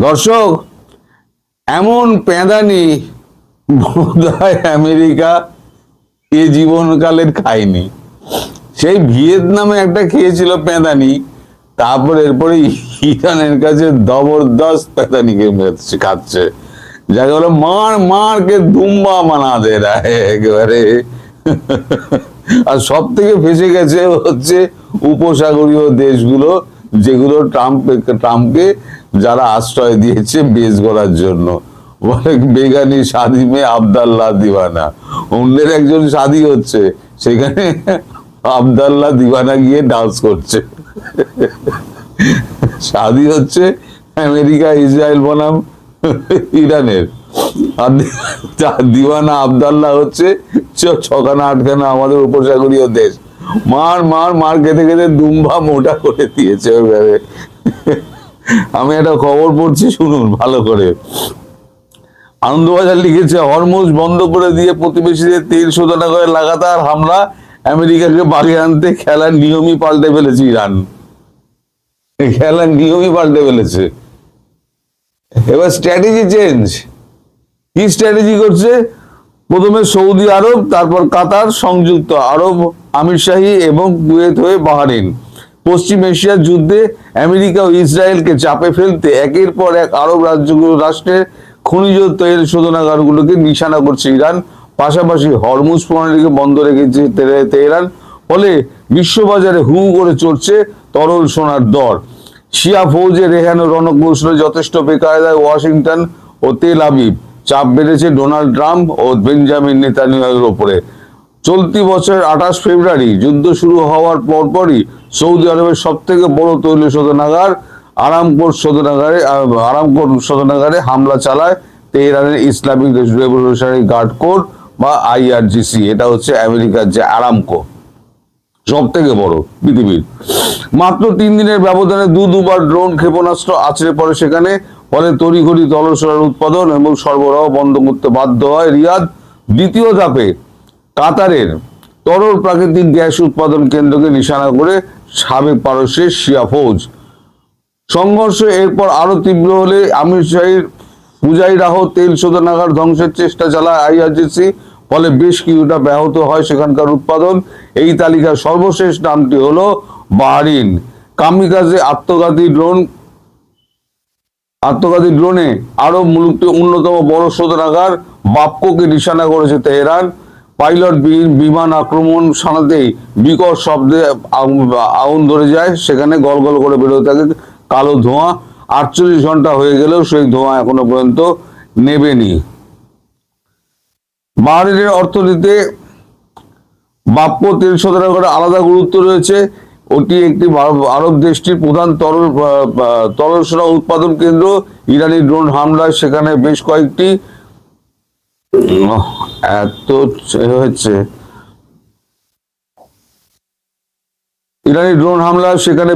দর্শক, এমন পেঁদানি বোধহয় আমেরিকা এ জীবনকালের খায়নি। সেই ভিয়েতনামে একটা খেয়েছিল পেঁদানি, তারপর এরপরে ইরানের কাছে জবরদস্ত পেঁদানি খাচ্ছে, যাকে বলে মার মার কে দুম্বা বানা দে রা হ্যায় একেবারে। আর সব থেকে ফেসে গেছে হচ্ছে উপসাগরীয় দেশগুলো, যেগুলো ট্রাম্পকে যারা আশ্রয় দিয়েছে বেশ করার জন্য। বলে বেগানি শাদি মে আবদাল্লাহ দিওয়ানা, অন্যের একজন শাদি হচ্ছে, সেখানে আবদাল্লাহ দিওয়ানা গিয়ে ডান্স করছে। শাদি হচ্ছে আমেরিকা ইসরায়েল বনাম ইরানের, আর দিওয়ানা আবদাল্লাহ হচ্ছে ছখানা আটখানা আমাদের উপসাগরীয় দেশ। মার মার মার খেতে খেতে দুম্বা মোটা করে দিয়েছে ওইভাবে। আমি একটা খবর পড়ছি, শুনুন ভালো করে। আনন্দবাজার লিখেছে, হরমুজ বন্ধ করে দিয়ে প্রতিবেশীদের তেল শোধনাগারে লাগাতার হামলা, আমেরিকাকে বাগে আনতে খেলার নিয়মই পাল্টে ফেলেছে ইরান। খেলার নিয়মই পাল্টে ফেলেছে। এবার স্ট্র্যাটেজি চেঞ্জ। কি স্ট্র্যাটেজি করছে? প্রথমে সৌদি আরব, তারপর কাতার, সংযুক্ত আরব আমিরশাহী এবং কুয়েত হয়ে বাহরাইন। পশ্চিম এশিয়ার যুদ্ধে আমেরিকা ও ইসরায়েলকে চাপে ফেলতে একের পর এক আরব রাষ্ট্রের খনিজ তেল শোধনাগারগুলোকে নিশানা করছে ইরান। পাশাপাশি হরমুজ প্রণালীকে বন্ধ রেখেছে তেহরান। ফলে বিশ্ববাজারে হু করে চড়ছে তরল সোনার দর। শিয়া ফৌজে রেহানো রণকৌশলে যথেষ্ট বেকায়দায় ওয়াশিংটন ও তেল আবিব। চাপ বেড়েছে ডোনাল্ড ট্রাম্প ও বেঞ্জামিন নেতানিয়াহুর ওপরে। চলতি বছরের 28 ফেব্রুয়ারি যুদ্ধ শুরু হওয়ার পরপরই সৌদি আরবের সব থেকে বড় তৈল শোধনাগার আরামকোর শোধনাগারে হামলা চালায় তেহরানের ইসলামিক রেভলিউশনারি গার্ড কোর বা IRGC। এটা হচ্ছে আমেরিকার যে আরামকো, সব থেকে বড় পৃথিবীর। মাত্র 3 দিনের ব্যবধানে দুবার ড্রোন ক্ষেপণাস্ত্র আছড়ে পড়ে সেখানে। ফলে তড়িঘড়ি তরল সোনার উৎপাদন এবং সরবরাহ বন্ধ করতে বাধ্য হয় রিয়াদ। দ্বিতীয় ধাপে কাতারের তরল প্রাকৃতিক গ্যাস উৎপাদন কেন্দ্রকে নিশানা করে সাবেক পারস্যের শিয়া ফৌজ। সংঘর্ষ এরপর আরো তীব্র হলে আমিরশাহীর ফুজাইরাহ তেল শোধনাগার ধ্বংসের চেষ্টা চালায় IRGC। ফলে বেশ কিছুটা ব্যাহত হয় সেখানকার উৎপাদন। এই তালিকার সর্বশেষ নামটি হলো বাহরাইন। কামিকাজে আত্মঘাতী ড্রোনে আরব মুলুকটি অন্যতম বড় শোধনাগার বাপকোকে নিশানা করেছে তেহরান। পাইলট বিমান আক্রমণ শানাতেই বিকট শব্দে আগুন ধরে যায় সেখানে, গলগল করে বেরোতে থাকে কালো ধোঁয়া। 48 ঘন্টা হয়ে গেলেও সেই ধোঁয়া এখনো পর্যন্ত নেবেনি। বাহরাইনের অর্থনীতিতে বাপ্পো তেল শোধনাগারে আলাদা গুরুত্ব রয়েছে। ওটি একটি আরব দেশটির প্রধান তরল সোনা উৎপাদন কেন্দ্র। ইরানি ড্রোন হামলায় সেখানে বেশ কয়েকটি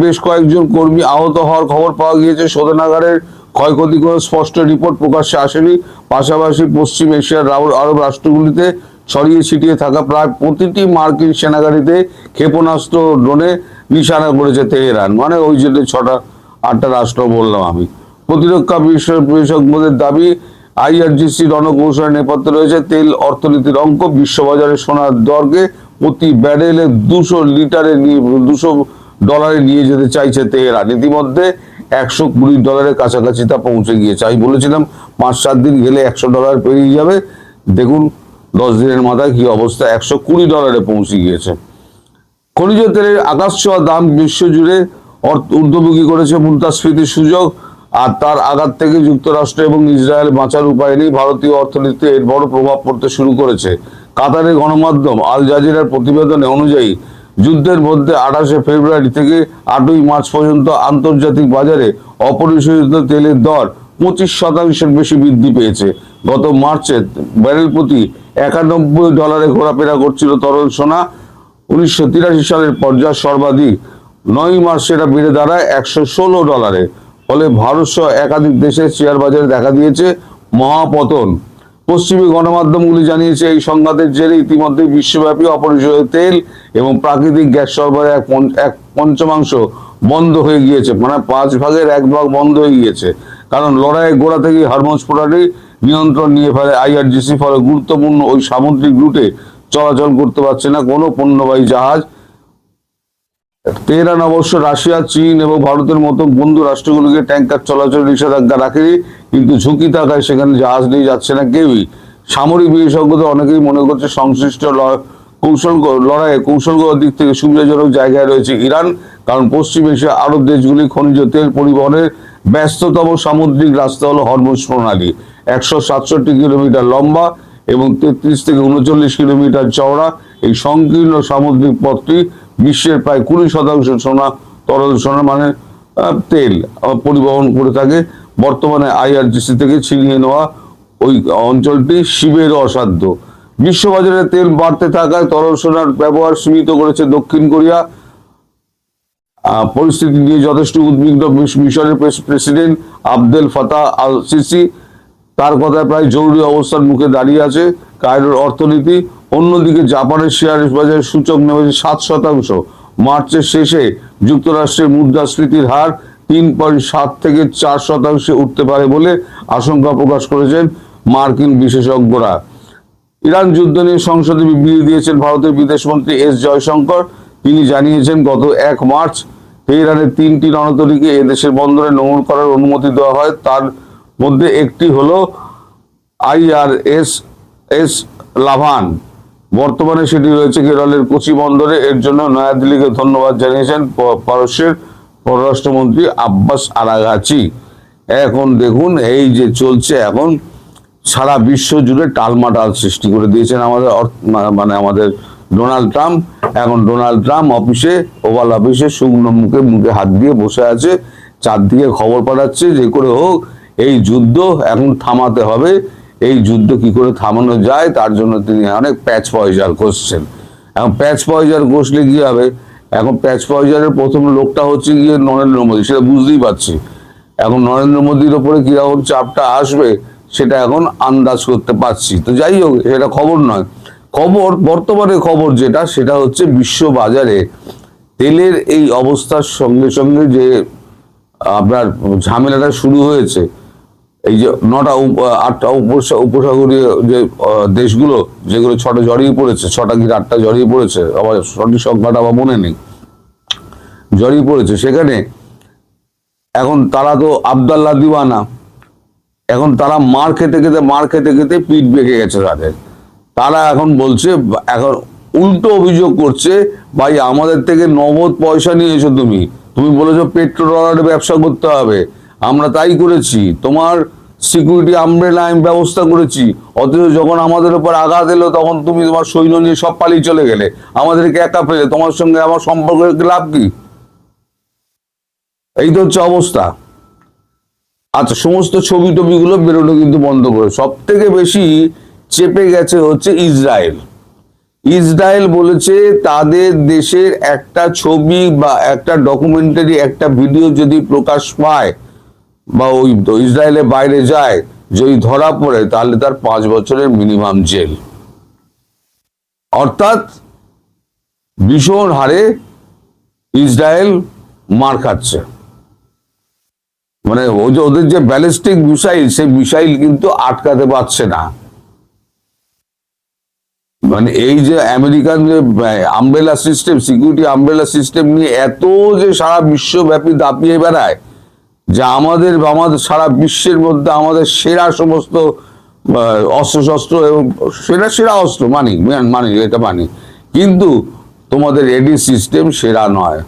বেশ কয়েকজন কর্মী আহত হওয়ার খবর পাওয়া গিয়েছে। শোধনাগারের ক্ষয়ক্ষতি কোনো স্পষ্ট রিপোর্ট প্রকাশ্যে আসেনি। পাশাপাশি পশ্চিম এশিয়ার আরব রাষ্ট্রগুলিতে ছড়িয়ে ছিটিয়ে থাকা প্রায় প্রতিটি মার্কিন সেনাগাড়িতে ক্ষেপণাস্ত্র ড্রোনে নিশানা করেছে তেহরান। মানে ওই যে 6-8টা রাষ্ট্র বললাম আমি। প্রতিরক্ষা বিশেষজ্ঞদের দাবি, IRGC রণকৌশলের নেপথ্যে রয়েছে তেল অর্থনীতির অঙ্ক। বিশ্ববাজারে সোনার দরকে প্রতি ব্যারেলে $200 নিয়ে যেতে চাইছে তেহরান। ইতিমধ্যে $120 কাছাকাছি তা পৌঁছে গিয়েছে। আমি বলেছিলাম 5-7 দিন গেলে $100 পেরিয়ে যাবে। দেখুন 10 দিনের মাথায় কি অবস্থা, $120 পৌঁছে গিয়েছে। খনিজ তেলের আকাশ ছোঁয়া দাম বিশ্বজুড়ে ঊর্ধ্বমুখী করেছে মুদ্রাস্ফীতির সুযোগ। আর তার আঘাত থেকে যুক্তরাষ্ট্র এবং ইসরায়েল বাঁচার উপায় নেই। ভারতীয় অর্থনীতিতে এর বড় প্রভাব পড়তে শুরু করেছে। কাতারের গণমাধ্যম আল জাজিরার প্রতিবেদনে অনুযায়ী যুদ্ধের মধ্যে 28 ফেব্রুয়ারি থেকে 8ই মার্চ পর্যন্ত আন্তর্জাতিক বাজারে অপরিশোধিত তেলের দর 25% বেশি বৃদ্ধি পেয়েছে। গত মার্চে ব্যারেল প্রতি $91 ঘোরাফেরা করছিল তরল সোনা। 1983 সালের পর যা সর্বাধিক। 9 মার্চ সেটা বেড়ে দাঁড়ায় $116। ফলে ভারত সহ একাধিক দেশের শেয়ার বাজারে দেখা দিয়েছে মহাপতন। পশ্চিমী গণমাধ্যমগুলি জানিয়েছে এই সংঘাতের জেরে ইতিমধ্যে বিশ্বব্যাপী অপরিশোধিত তেল এবং প্রাকৃতিক গ্যাস সরবরাহ এক পঞ্চমাংশ বন্ধ হয়ে গিয়েছে, মানে 5 ভাগের 1 ভাগ বন্ধ হয়ে গিয়েছে। কারণ লড়াইয়ের গোড়া থেকে হরমুজ প্রণালী নিয়ন্ত্রণ নিয়ে ফেলে আইআরজিসি, ফলে গুরুত্বপূর্ণ ওই সামুদ্রিক রুটে চলাচল করতে পারছে না কোনো পণ্যবাহী জাহাজ। তেহরান অবশ্য রাশিয়া, চীন এবং ভারতের মতো বন্ধু রাষ্ট্রগুলোকে ট্যাঙ্কার চলাচল নিষেধাজ্ঞা রাখেনি, কিন্তু ঝুঁকি থাকায় সেখানে জাহাজ নিয়ে যাচ্ছে না কেউই। সামরিক বিশেষজ্ঞদের অনেকেই মনে করছে সংশ্লিষ্ট লড়াইয়ে কৌশলগত দিক থেকে সুবিধাজনক জায়গায় রয়েছে ইরান, কারণ পশ্চিম এশিয়া আরব দেশগুলি খনিজ তেল পরিবহনের ব্যস্ততম সামুদ্রিক রাস্তা হলো হরমুজ প্রণালী। 167 কিলোমিটার লম্বা এবং 33 থেকে 39 কিলোমিটার চওড়া এই সংকীর্ণ সামুদ্রিক পথটি বিশ্বের প্রায় 20% সোনা, তরল সোনা মানে তেল পরিবহন করে থাকে। বর্তমানে আইআরজিসি থেকে ছিনিয়ে নেওয়া ওই অঞ্চলটি শিবেরও অসাধ্য। বিশ্ববাজারে তেল বাড়তে থাকায় তরল সোনার ব্যবহার সীমিত করেছে দক্ষিণ কোরিয়া। পরিস্থিতি নিয়ে যথেষ্ট উদ্বিগ্ন মিশরের president Abdel Fattah al Sisi. তার কথায় প্রায় জরুরি অবস্থার মুখে দাঁড়িয়ে আছে কায়রোর অর্থনীতি। অন্যদিকে জাপানের শেয়ার বাজারের সূচক নেমেছে 7%। মার্চের শেষে যুক্তরাষ্ট্রের মুদ্রাস্ফীতির হার 3.7 থেকে 4% উঠতে পারে বলে আশঙ্কা প্রকাশ করেছেন মার্কিন বিশেষজ্ঞরা। ইরান যুদ্ধ নিয়ে সংসদে বিবৃতি দিয়েছেন ভারতের বিদেশমন্ত্রী এস জয়শঙ্কর। তিনি জানিয়েছেন গত 1 মার্চ তেহরানের 3টি রণতরীকে এদেশের বন্দরে নোঙর করার অনুমতি দেওয়া হয়, তার মধ্যে একটি হলো IRSS লাভান। বর্তমানে সেটি রয়েছে কেরলের কোচি বন্দরে। এর জন্য নয়াদিল্লিকে ধন্যবাদ জানিয়েছেন পারস্যের পররাষ্ট্রমন্ত্রী আব্বাস আরাগাচি। এখন দেখুন এই যে চলছে, এখন সারা বিশ্ব জুড়ে টালমাটাল সৃষ্টি করে দিয়েছেন আমাদের আমাদের ডোনাল্ড ট্রাম্প। এখন ডোনাল্ড ট্রাম্প ওভাল অফিসে শুকনো মুখে হাত দিয়ে বসে আছে, চারদিকে খবর পাঠাচ্ছে যে করে হোক এই যুদ্ধ এখন থামাতে হবে। এই যুদ্ধ কি করে থামানো যায় তার জন্য তিনি অনেক প্যাচ পয়জার করছেন। এখন প্যাচ পয়জার কষলে কি হবে? এখন প্যাচ পয়জারের প্রথম লোকটা হচ্ছে গিয়ে নরেন্দ্র মোদী, সেটা বুঝতেই পারছি। এখন নরেন্দ্র মোদীর ওপরে কিরকম চাপটা আসবে সেটা এখন আন্দাজ করতে পারছি। তো যাই হোক, সেটা খবর নয়। বর্তমানে খবর যেটা, সেটা হচ্ছে বিশ্ব বাজারে তেলের এই অবস্থার সঙ্গে সঙ্গে যে আপনার ঝামেলাটা শুরু হয়েছে, এই যে 8টা উপসাগরীয় যে দেশগুলো, যেগুলো 6টা জড়িয়ে পড়েছে, 6টা কি 8টা জড়িয়ে পড়েছে, আবার সঠিক সংখ্যাটা আবার মনে নেই, জড়িয়ে পড়েছে সেখানে। এখন তারা তো আবদাল্লা দিওয়ানা, এখন তারা মার খেতে খেতে পিঠ বেঁকে গেছে তাদের। তারা এখন বলছে, এখন উল্টো অভিযোগ করছে, ভাই আমাদের থেকে নগদ পয়সা নিয়েছো, তুমি বলেছো পেট্রো ডলারের ব্যবসা করতে হবে, আমরা তাই করেছি, তোমার সিকিউরিটি আমব্রেলা আমি ব্যবস্থা করেছি, অথচ যখন আমাদের উপর আঘাত এলো তখন তুমি তোমার সৈন্য নিয়ে সব পালিয়ে চলে গেলে, আমাদেরকে একা ফেলে, তোমার সঙ্গে আমার সম্পর্ক লাভ কি? এই তো হচ্ছে অবস্থা। আচ্ছা, সমস্ত ছবি টবিগুলো বেরোনো কিন্তু বন্ধ করে। সব থেকে বেশি চেপে গেছে হচ্ছে ইসরায়েল। ইসরায়েল বলেছে তাদের দেশের একটা ছবি বা একটা ডকুমেন্টারি, একটা ভিডিও যদি প্রকাশ পায় বা ওই ইসরায়েলের বাইরে যায়, যদি ধরা পড়ে, তাহলে তার 5 বছরের মিনিমাম জেল। অর্থাৎ ভীষণ হারে ইসরায়েল মার খাচ্ছে। মানে ওদের যে ব্যালিস্টিক মিসাইল, সেই মিসাইল কিন্তু আটকাতে পারছে না। মানে এই যে আমেরিকান যে umbrella system, security umbrella system নিয়ে এত যে সারা বিশ্বব্যাপী দাপিয়ে বেড়ায়, যে আমাদের সারা বিশ্বের মধ্যে আমাদের সেরা সমস্ত অস্ত্রশস্ত্র এবং সেরা অস্ত্র মানি, এটা মানি, কিন্তু তোমাদের এডি সিস্টেম সেরা নয়।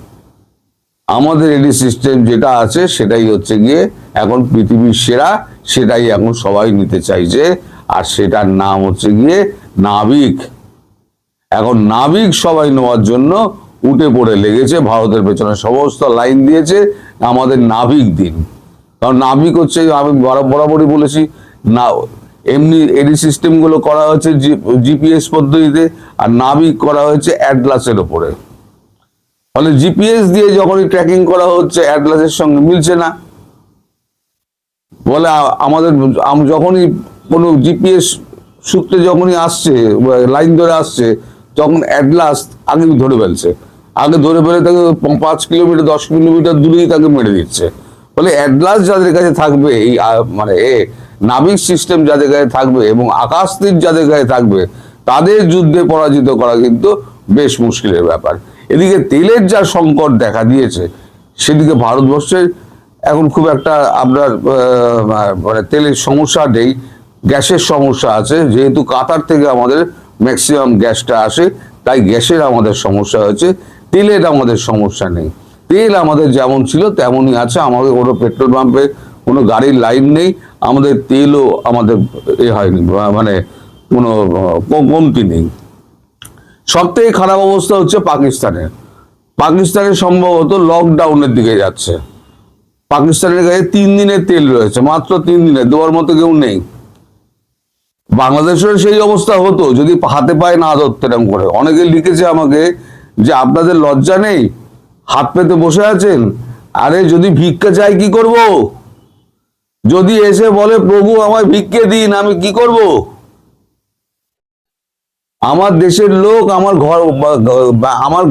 আমাদের এডি সিস্টেম যেটা আছে সেটাই হচ্ছে গিয়ে এখন পৃথিবীর সেরা, সেটাই এখন সবাই নিতে চাইছে, আর সেটার নাম হচ্ছে গিয়ে নাবিক। এখন নাবিক সবাই নেওয়ার জন্য উঠে পড়ে লেগেছে, ভারতের পেছনে সমস্ত লাইন দিয়েছে, আমাদের নাবিক দিন। কারণ নাবিক হচ্ছে, আমি বরাবরই বলেছি না, এমনি এডি সিস্টেম গুলো করা হয়েছে জিপিএস পদ্ধতিতে, আর নাবিক করা হয়েছে অ্যাটলাসের ওপরে। ফলে জিপিএস দিয়ে যখনই ট্র্যাকিং করা হচ্ছে, অ্যাটলাসের সঙ্গে মিলছে না। বলে আমাদের যখনই কোনো জিপিএস সূত্রে যখনই আসছে, লাইন ধরে আসছে, তখন অ্যাটলাস আগে ধরে ফেলছে, আগে ধরে ফেলে তাকে 5 কিলোমিটার 10 কিলোমিটার দূরেই তাকে মেরে দিচ্ছে। ফলে অ্যাটলাস যাদের কাছে থাকবে এই মানে নাবিক সিস্টেম যাদের কাছে থাকবে এবং আকাশতীর যাদের কাছে থাকবে, তাদের যুদ্ধে পরাজিত করা কিন্তু বেশ মুশকিলের ব্যাপার। এদিকে তেলের যা সংকট দেখা দিয়েছে, সেদিকে ভারতবর্ষের এখন খুব একটা আপনার মানে তেলের সমস্যা নেই, গ্যাসের সমস্যা আছে। যেহেতু কাতার থেকে আমাদের ম্যাক্সিমাম গ্যাসটা আসে, তাই গ্যাসের আমাদের সমস্যা হয়েছে, তেলের আমাদের সমস্যা নেই। তেল আমাদের যেমন ছিল তেমনই আছে, আমাদের কোনো পেট্রোল পাম্পে কোনো গাড়ির লাইন নেই, আমাদের তেলও আমাদের হয়নি, মানে কোনো কমতি নেই। সব থেকে খারাপ অবস্থা হচ্ছে পাকিস্তানের। পাকিস্তানের সম্ভবত লকডাউনের দিকে যাচ্ছে। পাকিস্তানের কাছে 3 দিনের তেল রয়েছে, মাত্র 3 দিনের, দেওয়ার মতো কেউ নেই। বাংলাদেশের সেই অবস্থা হতো যদি হাতে পায়ে না ধরতে এরকম করে। অনেকে লিখেছে আমাকে যে আপনাদের লজ্জা নেই, হাত পেতে বসে আছেন। আরে যদি ভিক্ষা চাই কি করব? যদি এসে বলে প্রভু আমায় ভিক্ষে দিন, আমি কি করব? আমার দেশের লোক, আমার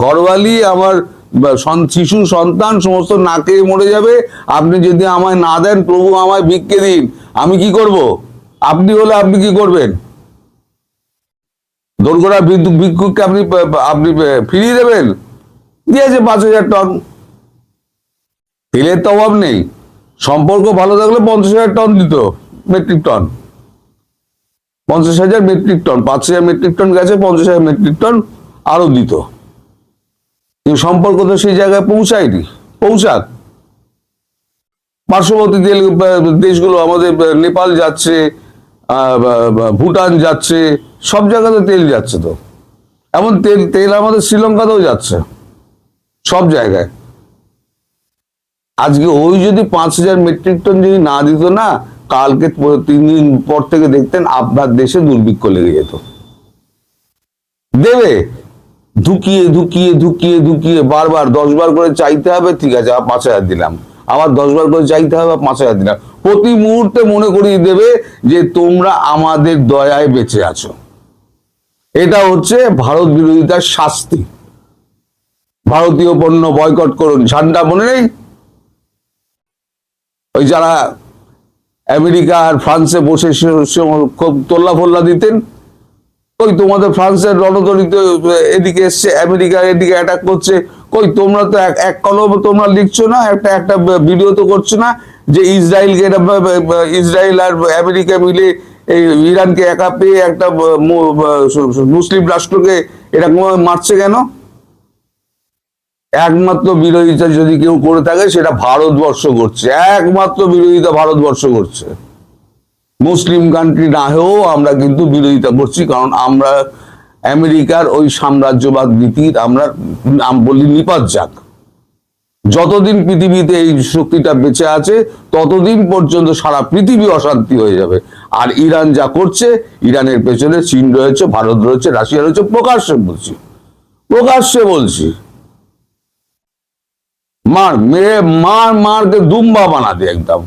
ঘরওয়ালি, আমার শিশু সন্তান সমস্ত না খেয়ে মরে যাবে। আপনি যদি আমায় না দেন, প্রভু আমায় ভিক্ষে দিন, আমি কি করব? আপনি হলে আপনি কি করবেন? দোরগোড়া ভিক্ষুককে আপনি আপনি ফিরিয়ে দেবেন? দিয়েছে 5,000 টন। তেলের তো অভাব নেই, সম্পর্ক ভালো থাকলে 50,000 টন দিত, metric ton, 50,000 metric ton, 5,000 metric ton গেছে, 50,000 মেট্রিক টন আরো দিত। কিন্তু সম্পর্ক তো সেই জায়গায় পৌঁছায়নি। পৌঁছাক। পার্শ্ববর্তী দেশগুলো আমাদের, নেপাল যাচ্ছে, ভুটান যাচ্ছে, সব জায়গাতে তেল যাচ্ছে। তো এমন তেল আমাদের শ্রীলঙ্কাতেও যাচ্ছে, সব জায়গায়। আজকে ওই যদি 5,000 মেট্রিক টন যদি না দিত না, কালকে 3 দিন পর থেকে দেখতেন আপনার দেশে দুর্ভিক্ষ লেগে যেত। দেবে, ধুকিয়ে ধুকিয়ে ধুকিয়ে ধুকিয়ে বারবার 10 বার করে চাইতে হবে, ঠিক আছে 5,000 দিলাম, আবার 10 বার করে চাইতে হবে, 5,000 দিলাম। প্রতি মুহূর্তে মনে করিয়ে দেবে যে তোমরা আমাদের দয়ায় বেঁচে আছো। এটা হচ্ছে ভারত বিরোধিতার শাস্তি। ভারতীয় পণ্য বয়কট করুন, ঝান্ডা মনে নেই? ওই যারা আমেরিকা আর ফ্রান্সে বসে খুব তোল্লা ফোল্লা দিতেন, কই তোমাদের ফ্রান্সের রণতরীতে এদিকে এসছে, আমেরিকা এদিকে অ্যাটাক করছে, কই তোমরা তো এক কলম তোমরা লিখছো না, একটা ভিডিও তো করছো না যে ইসরায়েলকে, ইসরায়েল আর আমেরিকা মিলে এই ইরানকে একা পেয়ে একটা মুসলিম রাষ্ট্রকে এরকম মারছে কেন? একমাত্র বিরোধিতা যদি কেউ করে থাকে সেটা ভারতবর্ষ করছে, একমাত্র বিরোধিতা ভারতবর্ষ করছে। মুসলিম কান্ট্রি না হয়েও আমরা কিন্তু বিরোধিতা করছি, কারণ আমরা আমেরিকার ওই সাম্রাজ্যবাদ নীতির আমরা বলি নিপাত যাক। যতদিন পৃথিবীতে এই শক্তিটা বেঁচে আছে ততদিন পর্যন্ত সারা পৃথিবী অশান্তি হয়ে যাবে। আর ইরান যা করছে, ইরানের পেছনে চীন রয়েছে, ভারত রয়েছে, রাশিয়া রয়েছে, প্রকাশ্যে বলছি, প্রকাশ্যে বলছি। মারকে দুম্বা বানাতে একদম,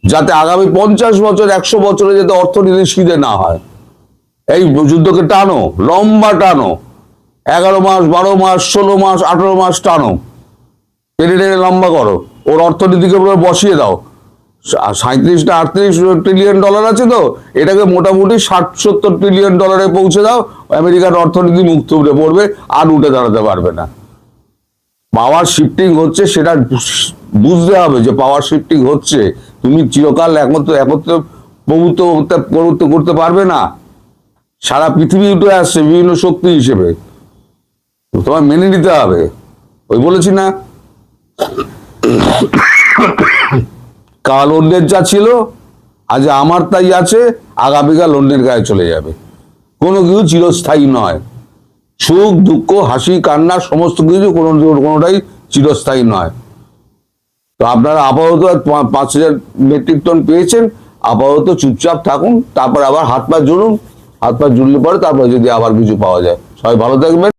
যাতে আগামী 50 বছর 100 বছরে যাতে অর্থনীতি সিধে না হয়। এই যুদ্ধকে টানো, লম্বা টানো, 11 মাস 12 মাস 16 মাস 18 মাস টানো, টেনে টেনে লম্বা করো, ওর অর্থনীতিকে পুরো বসিয়ে দাও। 37 না 38 ট্রিলিয়ন ডলার আছে, তো এটাকে মোটামুটি 60-70 ট্রিলিয়ন ডলারে পৌঁছে দাও, আমেরিকার অর্থনীতি মুক্ত উঠে পড়বে, আর উঠে দাঁড়াতে পারবে না। পাওয়ার শিফটিং হচ্ছে, সেটা বুঝতে হবে যে পাওয়ার শিফটিং হচ্ছে। তুমি চিরকাল একত্র প্রভুত্ব করতে পারবে না। সারা পৃথিবী উঠে আসছে বিভিন্ন শক্তি হিসেবে, তোমার মেনে নিতে হবে। ওই বলেছি না, কাল অন্যের যা ছিল আজ আমার তাই আছে, আগামীকাল অন্যের গায়ে চলে যাবে। কোনো কিছু চিরস্থায়ী নয়। সুখ দুঃখ হাসি কান্না সমস্ত কিছু কোনোটাই চিরস্থায়ী নয়। তো আপনারা আপাতত 5,000 মেট্রিক টন পেয়েছেন, আপাতত চুপচাপ থাকুন, তারপর আবার হাত পা জুড়ুন, হাত পা জুড়লে পরে তারপরে যদি আবার কিছু পাওয়া যায়। সবাই ভালো থাকবেন।